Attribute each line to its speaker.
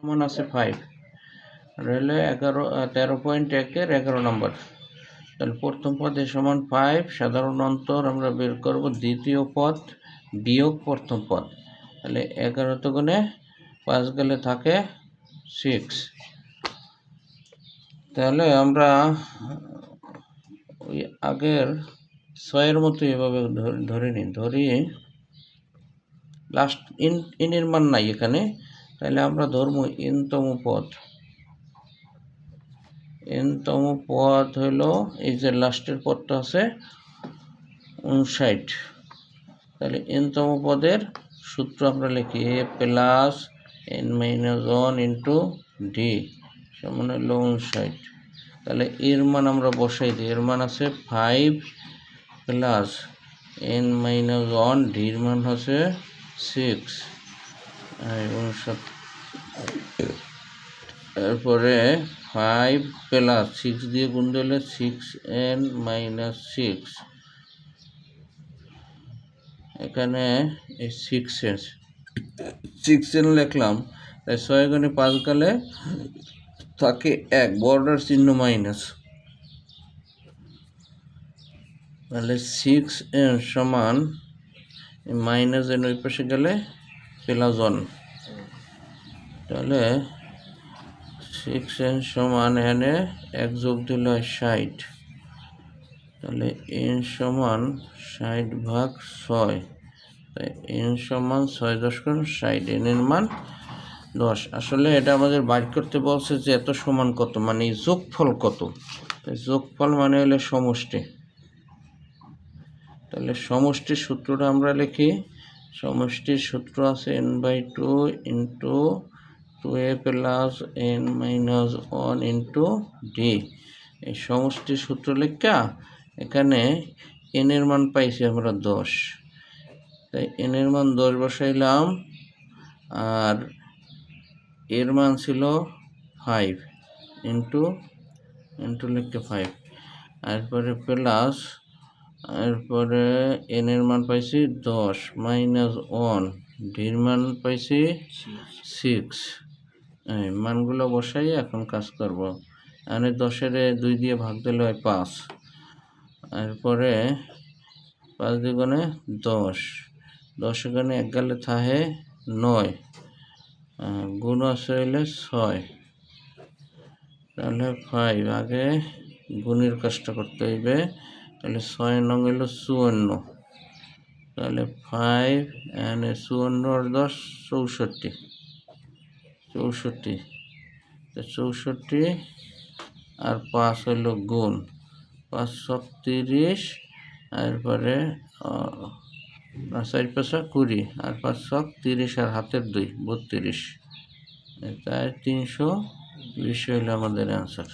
Speaker 1: সমান আছে 5, রইল 13.1-এর 11 নম্বর। তাহলে প্রথম পদে সমান 5, সাধারণ অন্তর আমরা বের করব দ্বিতীয় পদ বিয়োগ প্রথম পদ। তাহলে 11 গুণে 5 গেলে থাকে 6। তাহলে আমরা ওই আগের 6-এর মতো এভাবে ধরি লাস্ট ইনের মান নাই এখানে, তাহলে আমরা ধরবো এনতম পদ। এনতম পদ হইল এই যে লাস্টের পদটা আছে 59। তাহলে এনতম পদের সূত্র আমরা লিখি a plus n-1 into D সমান হইল 59। তাহলে এর মান আমরা বসাই দিই, এর মান আছে 5 প্লাস n-1, ডির মান হচ্ছে 6। এরপরে 5 প্লাস 6 দিয়ে গুণ দিলে 6n-6, এখানে এই 6n লিখলাম। তাই 6 গুণে 5 গেলে থাকে 1, বর্ডার চিহ্ন মাইনাস। তাহলে 6n সমান মাইনাস n ওই পাশে গেলে প্লাস 1। তাহলে 6n সমান এখানে 1 যোগ দিলে 60। তাহলে n সমান 60/6। তাই n সমান 6×10=60, n এর মান 10। আসলে এটা আমাদের বাইর করতে বলছে যে এত সমান কত, মানে যোগফল কত। যোগফল মানে হলো সমষ্টি। তাহলে সমষ্টির সূত্রটা আমরা লিখি। সমষ্টির সূত্র আছে n/2 into 2a plus n-1 into D. এই সমষ্টির সূত্র লেখা এখানে n এর মান পাইছি আমরা 10, তাই n এর মান 10 বসাইলাম, আর এর মান ছিল 5 ইন্টু লিখতে 5, এরপরে প্লাস, এরপরে n এর মান পাইছি 10 মাইনাস 1, ডির মান পাইছি 6। এই মানগুলো বসাই এখন কাজ করব। এখানে 10-এর 2 দিয়ে ভাগ দিলে হয় 5, এরপরে 5 দ্বিগুণে 10, 10 এখানে 1 গেলে থাকে 9, গুণ আছে হইলে 6। তাহলে 5 আগে গুণের কাজটা করতে হইবে। তাহলে 6 নং হইল 54। তাহলে 5 এখানে 54 আর 10 64। 64 আর 5 হইল গুণ, 5 × 30, এরপরে 4 × 5 = 20, আর 5 × 30 আর হাতের 2 32। তাই 320 হইল আমাদের অ্যান্সার।